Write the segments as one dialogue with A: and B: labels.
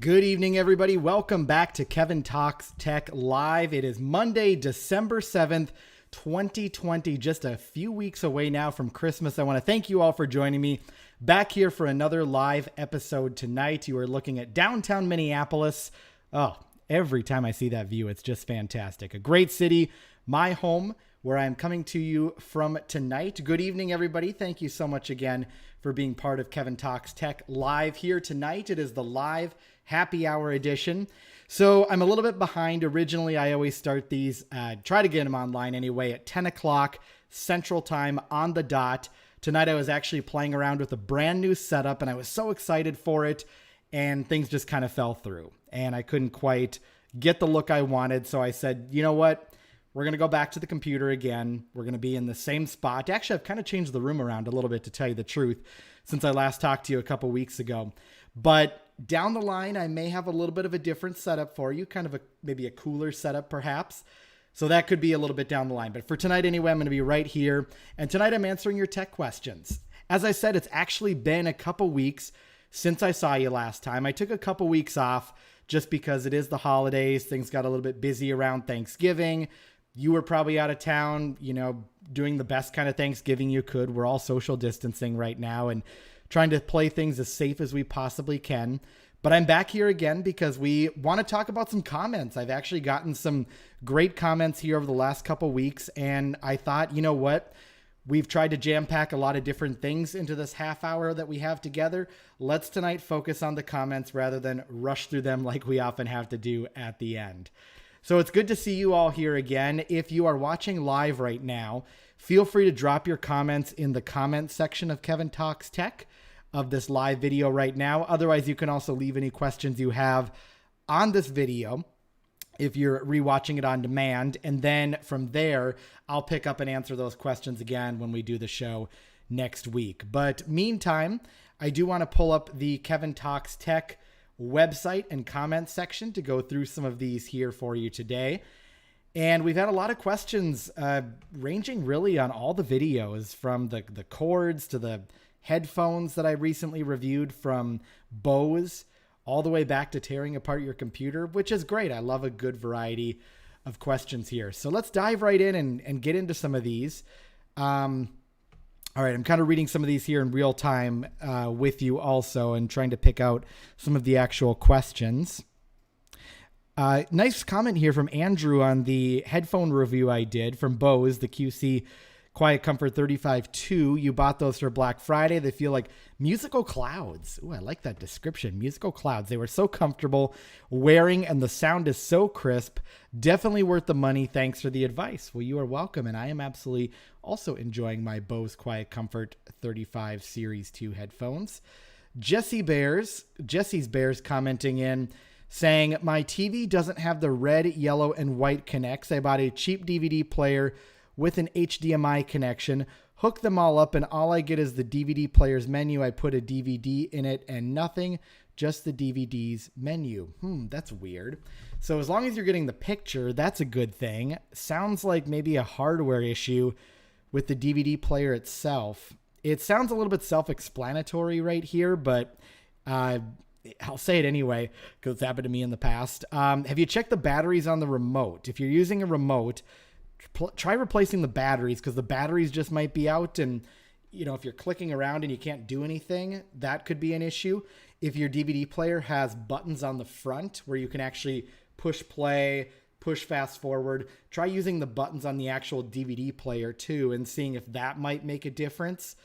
A: Good evening, everybody. Welcome back to Kevin Talks Tech Live. It is Monday, December 7th, 2020, just a few weeks away now from Christmas. I want to thank you all for joining me back here for another live episode tonight. You are looking at downtown Minneapolis. Oh, every time I see that view, it's just fantastic. A great city, my home, where I'm coming to you from tonight. Good evening, everybody. Thank you so much again for being part of Kevin Talks Tech Live here tonight. It is the live happy hour edition. So I'm a little bit behind. Originally, I always start these, try to get them online anyway, at 10 o'clock Central Time on the dot. Tonight, I was actually playing around with a brand new setup, and I was so excited for it, and things just kind of fell through, and I couldn't quite get the look I wanted. So I said, you know what? We're going to go back to the computer again. We're going to be in the same spot. Actually, I've kind of changed the room around a little bit, to tell you the truth, since I last talked to you a couple weeks ago. But down the line, I may have a little bit of a different setup for you, kind of maybe a cooler setup perhaps. So that could be a little bit down the line. But for tonight anyway, I'm going to be right here. And tonight I'm answering your tech questions. As I said, it's actually been a couple weeks since I saw you last time. I took a couple weeks off just because it is the holidays. Things got a little bit busy around Thanksgiving. You were probably out of town, doing the best kind of Thanksgiving you could. We're all social distancing right now and trying to play things as safe as we possibly can. But I'm back here again because we want to talk about some comments. I've actually gotten some great comments here over the last couple weeks, and I thought, you know what? We've tried to jam pack a lot of different things into this half hour that we have together. Let's tonight focus on the comments rather than rush through them like we often have to do at the end. So it's good to see you all here again. If you are watching live right now, feel free to drop your comments in the comment section of Kevin Talks Tech of this live video right now. Otherwise, you can also leave any questions you have on this video if you're rewatching it on demand. And then from there, I'll pick up and answer those questions again when we do the show next week. But meantime, I do want to pull up the Kevin Talks Tech website and comment section to go through some of these here for you today. And we've had a lot of questions ranging really on all the videos, from the cords to the headphones that I recently reviewed from Bose, all the way back to tearing apart your computer, which is great. I love a good variety of questions here. So let's dive right in and get into some of these. All right, I'm kind of reading some of these here in real time with you also, and trying to pick out some of the actual questions. Nice comment here from Andrew on the headphone review I did from Bose, the QC Quiet Comfort 35-2. You bought those for Black Friday. They feel like musical clouds. Ooh, I like that description. Musical clouds. They were so comfortable wearing, and the sound is so crisp. Definitely worth the money. Thanks for the advice. Well, you are welcome. And I am absolutely also enjoying my Bose Quiet Comfort 35 Series 2 headphones. Jesse's Bears commenting in, saying, my TV doesn't have the red, yellow, and white connects. I bought a cheap DVD player with an HDMI connection, hook them all up, and all I get is the DVD player's menu. I put a DVD in it and nothing, just the DVD's menu. That's weird. So as long as you're getting the picture, that's a good thing. Sounds like maybe a hardware issue with the DVD player itself. It sounds a little bit self-explanatory right here, but I'll say it anyway because it's happened to me in the past. Have you checked the batteries on the remote? If you're using a remote, try replacing the batteries, because the batteries just might be out, and if you're clicking around and you can't do anything, that could be an issue. If your DVD player has buttons on the front where you can actually push play, push fast forward, try using the buttons on the actual DVD player too and seeing if that might make a difference.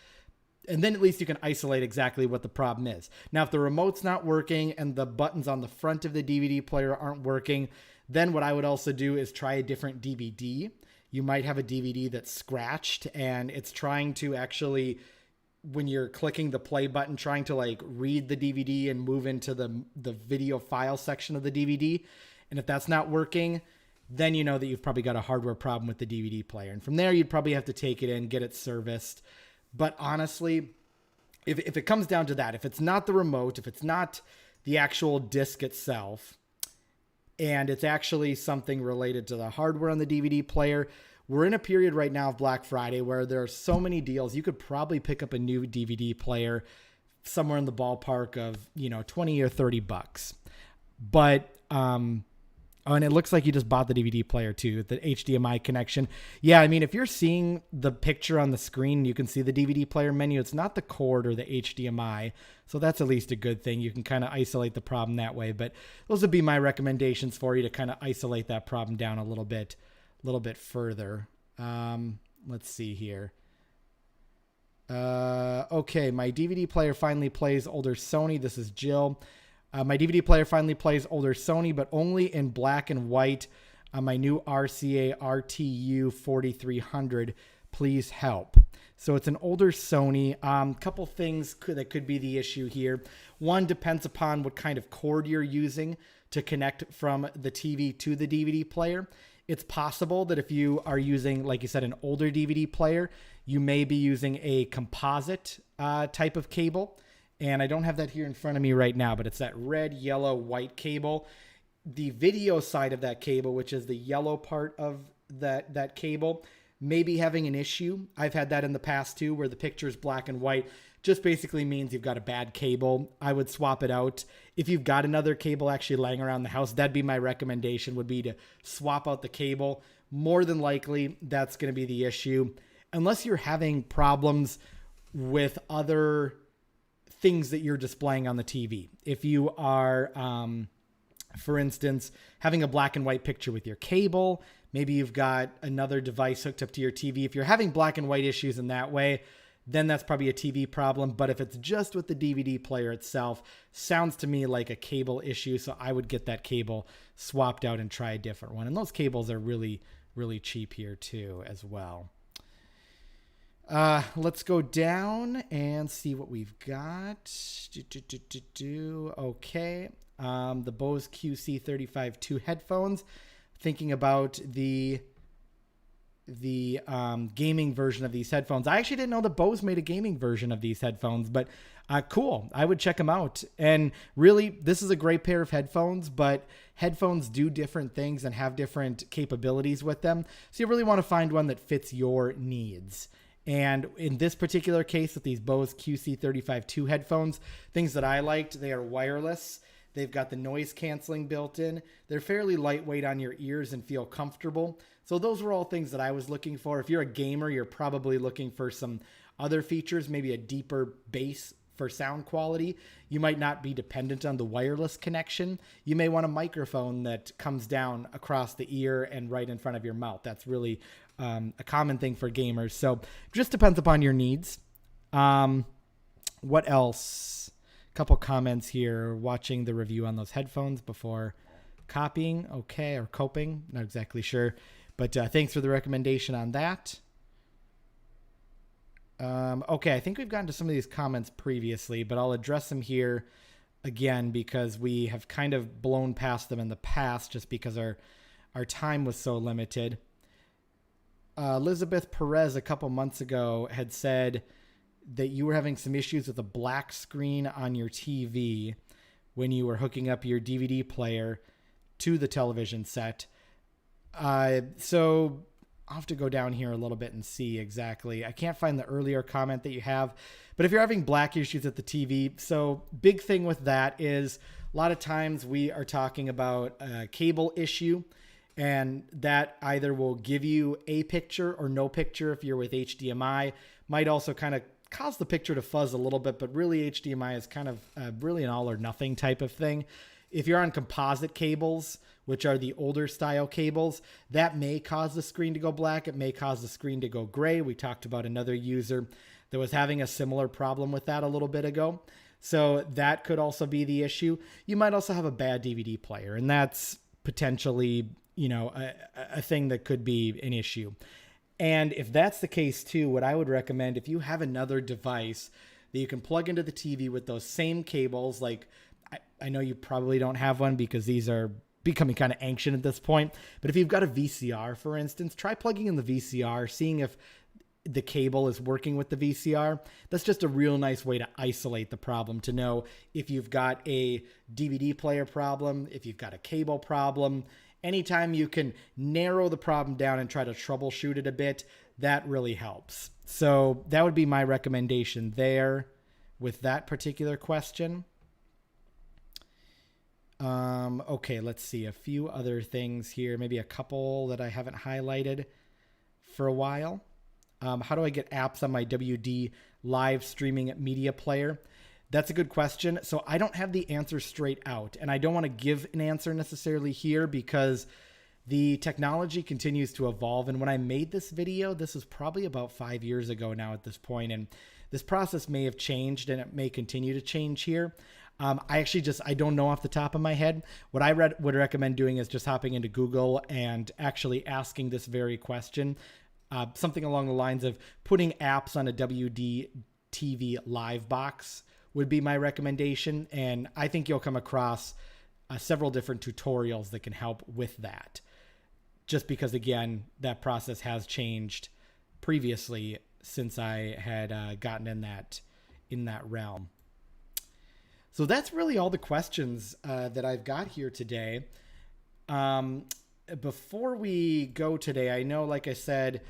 A: And then at least you can isolate exactly what the problem is. Now, if the remote's not working and the buttons on the front of the DVD player aren't working, then what I would also do is try a different DVD. You might have a DVD that's scratched and it's trying to actually, when you're clicking the play button, trying to read the DVD and move into the video file section of the DVD. And if that's not working, then you know that you've probably got a hardware problem with the DVD player. And from there, you'd probably have to take it in, get it serviced. But honestly, if it comes down to that, if it's not the remote, if it's not the actual disc itself, and it's actually something related to the hardware on the DVD player, we're in a period right now of Black Friday where there are so many deals. You could probably pick up a new DVD player somewhere in the ballpark of, 20 or 30 bucks. But, oh, and it looks like you just bought the DVD player too, the HDMI connection. Yeah, I mean, if you're seeing the picture on the screen, you can see the DVD player menu. It's not the cord or the HDMI. So that's at least a good thing. You can kind of isolate the problem that way. But those would be my recommendations for you to kind of isolate that problem down a little bit further. Let's see here. Okay, my DVD player finally plays older Sony. This is Jill. My DVD player finally plays older Sony, but only in black and white on my new RCA RTU 4300. Please help. So it's an older Sony. Couple things that could be the issue here. One, depends upon what kind of cord you're using to connect from the TV to the DVD player. It's possible that if you are using, like you said, an older DVD player, you may be using a composite type of cable. And I don't have that here in front of me right now, but it's that red, yellow, white cable. The video side of that cable, which is the yellow part of that cable, may be having an issue. I've had that in the past too, where the picture is black and white. Just basically means you've got a bad cable. I would swap it out. If you've got another cable actually laying around the house, that'd be my recommendation, would be to swap out the cable. More than likely, that's going to be the issue. Unless you're having problems with other things that you're displaying on the TV. If you are, for instance, having a black and white picture with your cable, maybe you've got another device hooked up to your TV. If you're having black and white issues in that way, then that's probably a TV problem. But if it's just with the DVD player itself, sounds to me like a cable issue. So I would get that cable swapped out and try a different one. And those cables are really, really cheap here too as well. Let's go down and see what we've got. Okay. The Bose QC35-2 headphones. Thinking about the gaming version of these headphones. I actually didn't know that Bose made a gaming version of these headphones, but cool. I would check them out. And really, this is a great pair of headphones, but headphones do different things and have different capabilities with them. So you really want to find one that fits your needs. And in this particular case with these Bose QC35-2 headphones, things that I liked, they are wireless. They've got the noise canceling built in. They're fairly lightweight on your ears and feel comfortable. So those were all things that I was looking for. If you're a gamer, you're probably looking for some other features, maybe a deeper bass for sound quality. You might not be dependent on the wireless connection. You may want a microphone that comes down across the ear and right in front of your mouth. That's really a common thing for gamers. So just depends upon your needs. What else? A couple comments here. Watching the review on those headphones before copying. Okay. Or coping. Not exactly sure. But thanks for the recommendation on that. Okay, I think we've gotten to some of these comments previously, but I'll address them here again because we have kind of blown past them in the past just because our time was so limited. Elizabeth Perez a couple months ago had said that you were having some issues with a black screen on your TV when you were hooking up your DVD player to the television set. So I'll have to go down here a little bit and see exactly. I can't find the earlier comment that you have, but if you're having black issues at the TV, so big thing with that is a lot of times we are talking about a cable issue, and that either will give you a picture or no picture if you're with HDMI. Might also kind of cause the picture to fuzz a little bit, but really HDMI is kind of really an all or nothing type of thing. If you're on composite cables, which are the older style cables, that may cause the screen to go black. It may cause the screen to go gray. We talked about another user that was having a similar problem with that a little bit ago. So that could also be the issue. You might also have a bad DVD player, and that's potentially, a thing that could be an issue. And if that's the case too, what I would recommend, if you have another device that you can plug into the TV with those same cables, like I know you probably don't have one because these are becoming kind of ancient at this point, but if you've got a VCR, for instance, try plugging in the VCR, seeing if the cable is working with the VCR. That's just a real nice way to isolate the problem, to know if you've got a DVD player problem, if you've got a cable problem. Anytime you can narrow the problem down and try to troubleshoot it a bit, that really helps. So that would be my recommendation there. with that particular question. Okay, let's see. A few other things here. Maybe a couple that I haven't highlighted for a while. How do I get apps on my WD live streaming media player? That's a good question. So I don't have the answer straight out, and I don't want to give an answer necessarily here because the technology continues to evolve. And when I made this video, this was probably about 5 years ago now at this point, and this process may have changed and it may continue to change here. I don't know off the top of my head. What I would recommend doing is just hopping into Google and actually asking this very question. Something along the lines of putting apps on a WD TV live box would be my recommendation. And I think you'll come across several different tutorials that can help with that. Just because, again, that process has changed previously since I had gotten in that realm. So that's really all the questions that I've got here today. Before we go today, I know, like I said,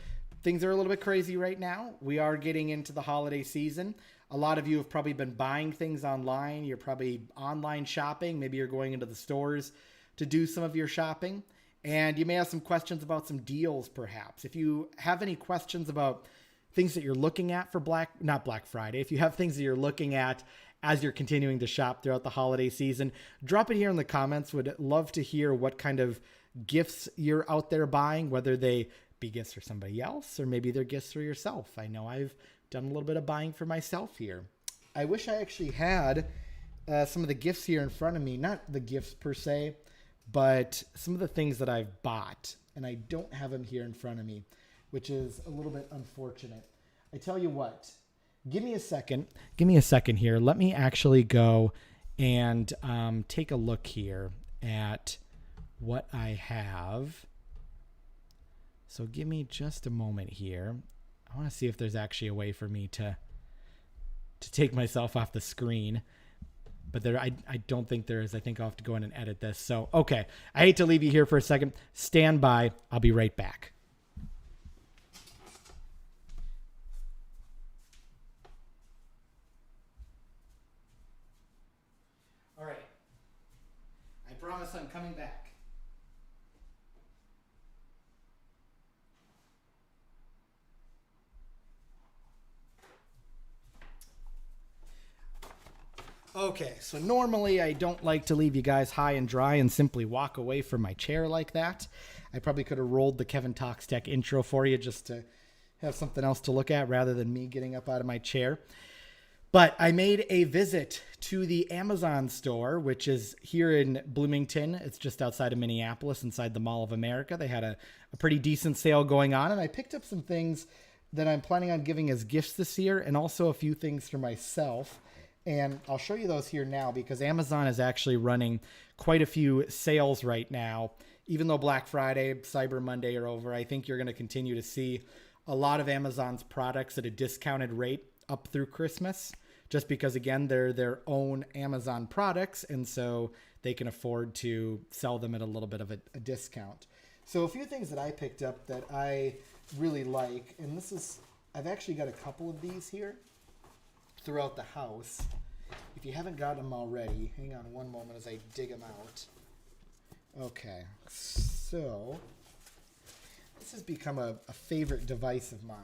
A: things are a little bit crazy right now. We are getting into the holiday season. A lot of you have probably been buying things online. You're probably online shopping. Maybe you're going into the stores to do some of your shopping. And you may have some questions about some deals, perhaps. If you have any questions about things that you're looking at for not Black Friday, if you have things that you're looking at as you're continuing to shop throughout the holiday season, drop it here in the comments. Would love to hear what kind of gifts you're out there buying, whether they be gifts for somebody else or maybe they're gifts for yourself. I know I've done a little bit of buying for myself here. I wish I actually had some of the gifts here in front of me, not the gifts per se, but some of the things that I've bought, and I don't have them here in front of me, which is a little bit unfortunate. I tell you what, give me a second here. Let me actually go and take a look here at what I have. So give me just a moment here. I want to see if there's actually a way for me to take myself off the screen. But I don't think there is. I think I'll have to go in and edit this. So, okay. I hate to leave you here for a second. Stand by. I'll be right back. All right. I promise I'm coming back. Okay, so normally I don't like to leave you guys high and dry and simply walk away from my chair like that. I probably could have rolled the Kevin Talks Tech intro for you just to have something else to look at rather than me getting up out of my chair. But I made a visit to the Amazon store, which is here in Bloomington. It's just outside of Minneapolis, inside the Mall of America. They had a pretty decent sale going on, and I picked up some things that I'm planning on giving as gifts this year, and also a few things for myself. And I'll show you those here now because Amazon is actually running quite a few sales right now. Even though Black Friday, Cyber Monday are over, I think you're going to continue to see a lot of Amazon's products at a discounted rate up through Christmas, just because, again, they're their own Amazon products, and so they can afford to sell them at a little bit of a discount. So a few things that I picked up that I really like, and I've actually got a couple of these here throughout the house. If you haven't got them already, hang on one moment as I dig them out. Okay, so this has become a favorite device of mine,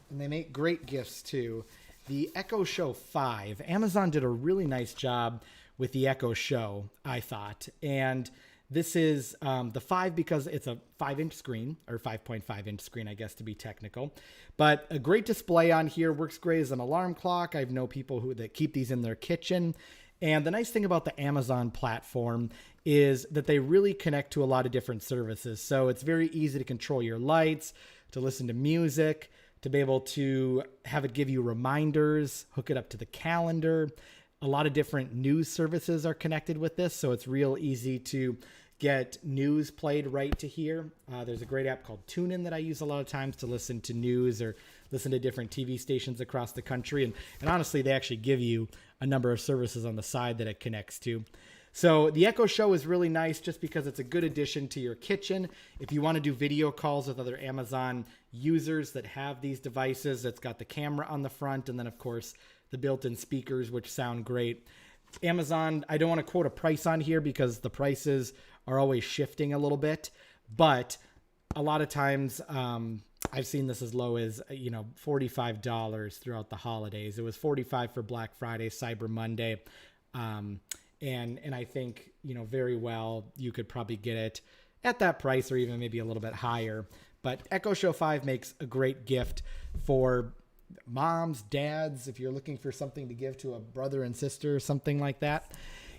A: and they make great gifts too. The Echo Show 5. Amazon did a really nice job with the Echo Show, I thought, and this is the 5 because it's a 5-inch screen, or 5.5-inch screen, I guess, to be technical. But a great display on here, works great as an alarm clock. I know people that keep these in their kitchen. And the nice thing about the Amazon platform is that they really connect to a lot of different services. So it's very easy to control your lights, to listen to music, to be able to have it give you reminders, hook it up to the calendar. A lot of different news services are connected with this, so it's real easy to get news played right to here. There's a great app called TuneIn that I use a lot of times to listen to news or listen to different TV stations across the country. And honestly, they actually give you a number of services on the side that it connects to. So the Echo Show is really nice just because it's a good addition to your kitchen. If you want to do video calls with other Amazon users that have these devices. It's got the camera on the front, and then of course the built-in speakers, which sound great. Amazon, I don't want to quote a price on here because the prices are always shifting a little bit, but a lot of times I've seen this as low as, $45 throughout the holidays. It was $45 for Black Friday, Cyber Monday. And I think, very well, you could probably get it at that price or even maybe a little bit higher. But Echo Show 5 makes a great gift for moms, dads, if you're looking for something to give to a brother and sister or something like that.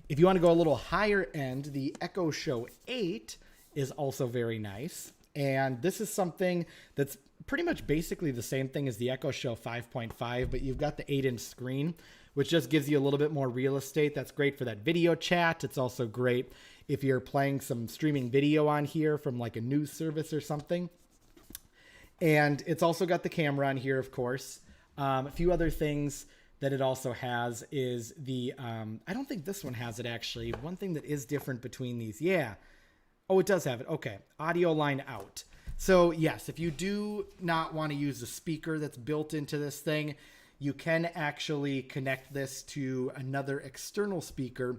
A: If you want to go a little higher end, the Echo Show 8 is also very nice. And this is something that's pretty much basically the same thing as the Echo Show 5.5, but you've got the 8-inch screen, which just gives you a little bit more real estate. That's great for that video chat. It's also great if you're playing some streaming video on here from like a news service or something. And it's also got the camera on here, of course. A few other things that it also has is the, I don't think this one has it actually. One thing that is different between these. Yeah. Oh, it does have it. Okay. Audio line out. So yes, if you do not want to use the speaker that's built into this thing, you can actually connect this to another external speaker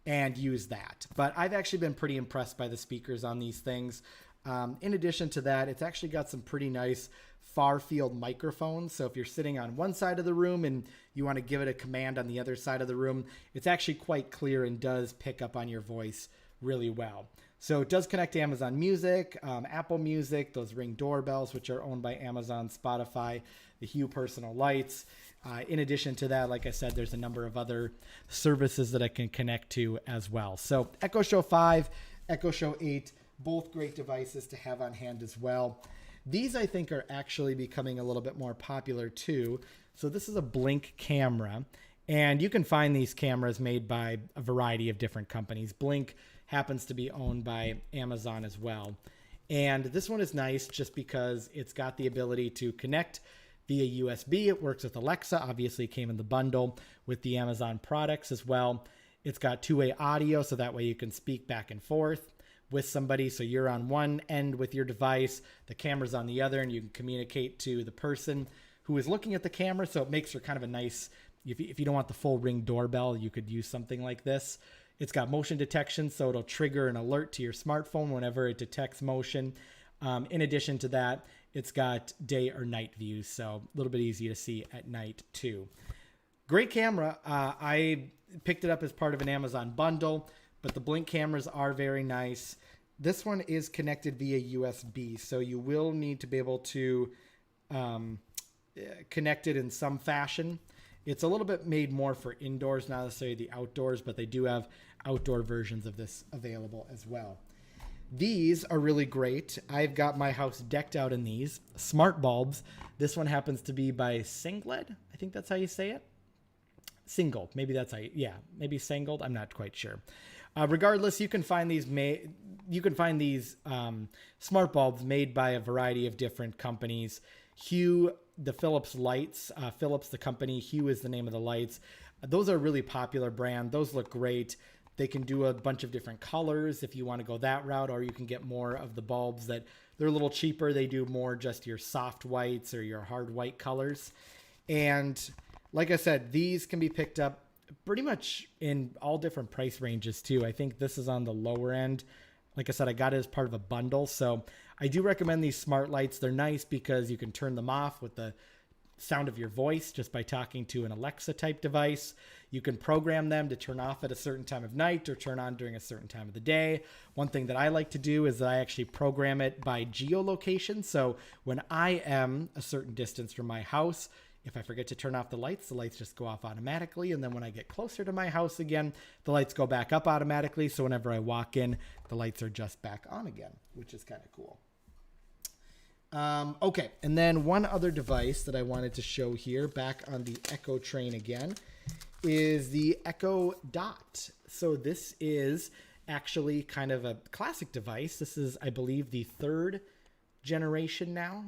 A: and use that. But I've actually been pretty impressed by the speakers on these things. In addition to that, it's actually got some pretty nice far field microphones. So if you're sitting on one side of the room and you want to give it a command on the other side of the room, it's actually quite clear and does pick up on your voice really well. So it does connect to Amazon Music, Apple Music, those Ring doorbells, which are owned by Amazon, Spotify, the Hue personal lights. In addition to that, like I said, there's a number of other services that I can connect to as well. So Echo Show 5, Echo Show 8, both great devices to have on hand as well. These, I think, are actually becoming a little bit more popular too. So this is a Blink camera, and you can find these cameras made by a variety of different companies. Blink happens to be owned by Amazon as well. And this one is nice just because it's got the ability to connect via USB. It works with Alexa, obviously came in the bundle with the Amazon products as well. It's got two-way audio, so that way you can speak back and forth with somebody. So you're on one end with your device, the camera's on the other, and you can communicate to the person who is looking at the camera. So it makes for kind of a nice, if you don't want the full Ring doorbell, you could use something like this. It's got motion detection, so it'll trigger an alert to your smartphone whenever it detects motion. In addition to that, it's got day or night views, so a little bit easy to see at night too. Great camera. I picked it up as part of an Amazon bundle, but the Blink cameras are very nice. This one is connected via USB, so you will need to be able to connect it in some fashion. It's a little bit made more for indoors, not necessarily the outdoors, but they do have outdoor versions of this available as well. These are really great. I've got my house decked out in these smart bulbs. This one happens to be by Singled. I think that's how you say it. Singled. Maybe that's how maybe Singled. I'm not quite sure. Regardless, you can find these smart bulbs made by a variety of different companies. Hue, the Philips lights, Philips the company, Hue is the name of the lights. Those are a really popular brand. Those look great. They can do a bunch of different colors if you want to go that route, or you can get more of the bulbs that they're a little cheaper. They do more just your soft whites or your hard white colors. And like I said, these can be picked up pretty much in all different price ranges too. I think this is on the lower end. Like I said, I got it as part of a bundle. So I do recommend these smart lights. They're nice because you can turn them off with the sound of your voice just by talking to an Alexa type device. You can program them to turn off at a certain time of night or turn on during a certain time of the day. One thing that I like to do is that I actually program it by geolocation. So when I am a certain distance from my house, if I forget to turn off the lights just go off automatically. And then when I get closer to my house again, the lights go back up automatically. So whenever I walk in, the lights are just back on again, which is kind of cool. Okay, and then one other device that I wanted to show here, back on the Echo train again, is the Echo Dot. So this is actually kind of a classic device. This is, I believe, the third generation now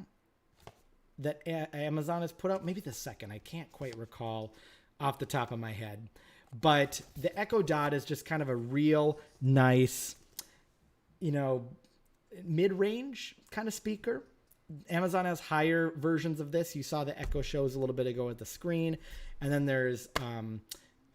A: that Amazon has put out. Maybe the second. I can't quite recall off the top of my head. But the Echo Dot is just kind of a real nice, mid-range kind of speaker. Amazon has higher versions of this. You saw the Echo Shows a little bit ago at the screen. And then there's,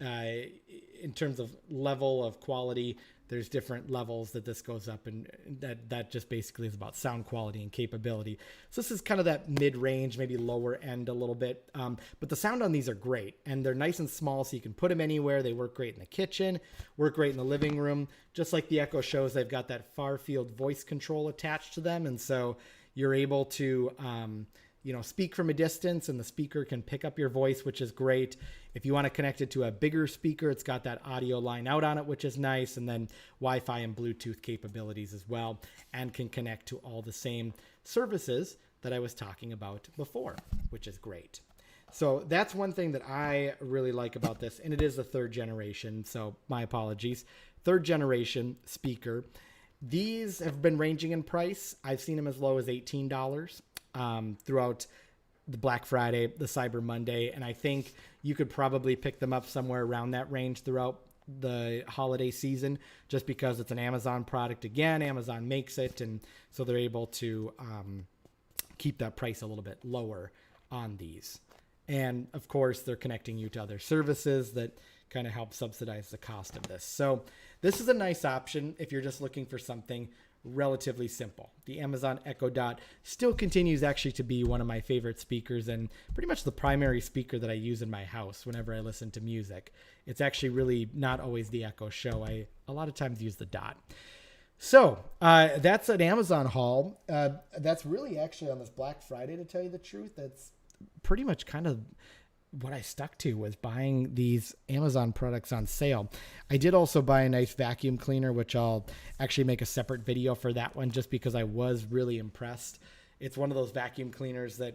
A: in terms of level of quality, there's different levels that this goes up, and that just basically is about sound quality and capability. So this is kind of that mid-range, maybe lower end a little bit. But the sound on these are great, and they're nice and small, so you can put them anywhere. They work great in the kitchen, work great in the living room. Just like the Echo Shows, they've got that far field voice control attached to them, and so you're able to speak from a distance, and the speaker can pick up your voice, which is great. If you want to connect it to a bigger speaker, it's got that audio line out on it, which is nice. And then Wi-Fi and Bluetooth capabilities as well, and can connect to all the same services that I was talking about before, which is great. So that's one thing that I really like about this. And it is the 3rd generation. So my apologies. 3rd generation speaker. These have been ranging in price. I've seen them as low as $18 throughout the Black Friday, the Cyber Monday, and I think you could probably pick them up somewhere around that range throughout the holiday season, just because it's an Amazon product. Again, Amazon makes it, and so they're able to keep that price a little bit lower on these. And of course, they're connecting you to other services that kind of help subsidize the cost of this. So this is a nice option if you're just looking for something relatively simple. The Amazon Echo Dot still continues actually to be one of my favorite speakers, and pretty much the primary speaker that I use in my house whenever I listen to music. It's actually really not always the Echo Show. I a lot of times use the Dot. So that's an Amazon haul. That's really actually on this Black Friday, to tell you the truth. That's pretty much kind of what I stuck to, was buying these Amazon products on sale. I did also buy a nice vacuum cleaner, which I'll actually make a separate video for that one, just because I was really impressed. It's one of those vacuum cleaners that,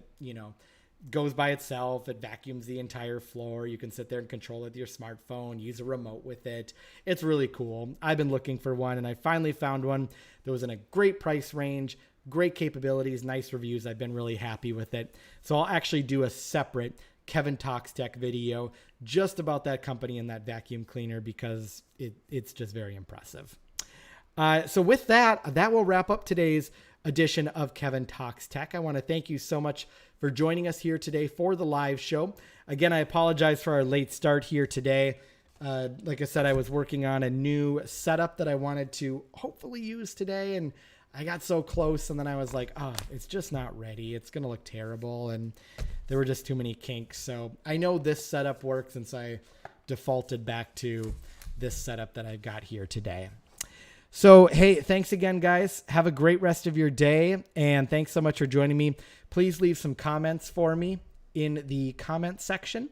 A: goes by itself. It vacuums the entire floor. You can sit there and control it with your smartphone, use a remote with it. It's really cool. I've been looking for one, and I finally found one that was in a great price range, great capabilities, nice reviews. I've been really happy with it. So I'll actually do a separate Kevin Talks Tech video just about that company and that vacuum cleaner, because it's just very impressive. So with that will wrap up today's edition of Kevin Talks Tech. I want to thank you so much for joining us here today for the live show. Again, I apologize for our late start here today. Like I said, I was working on a new setup that I wanted to hopefully use today, and I got so close, and then I was like, it's just not ready. It's going to look terrible. And there were just too many kinks. So I know this setup works, since I defaulted back to this setup that I've got here today. So, hey, thanks again, guys. Have a great rest of your day. And thanks so much for joining me. Please leave some comments for me in the comment section,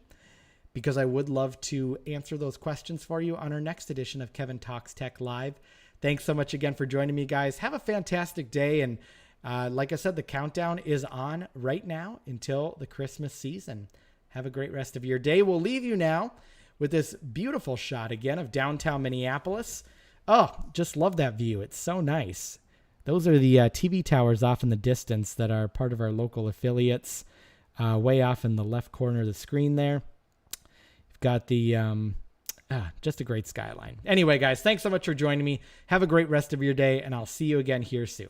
A: because I would love to answer those questions for you on our next edition of Kevin Talks Tech Live. Thanks so much again for joining me, guys. Have a fantastic day. And like I said, the countdown is on right now until the Christmas season. Have a great rest of your day. We'll leave you now with this beautiful shot again of downtown Minneapolis. Oh, just love that view. It's so nice. Those are the TV towers off in the distance that are part of our local affiliates, way off in the left corner of the screen there. You've got the just a great skyline. Anyway, guys, thanks so much for joining me. Have a great rest of your day, and I'll see you again here soon.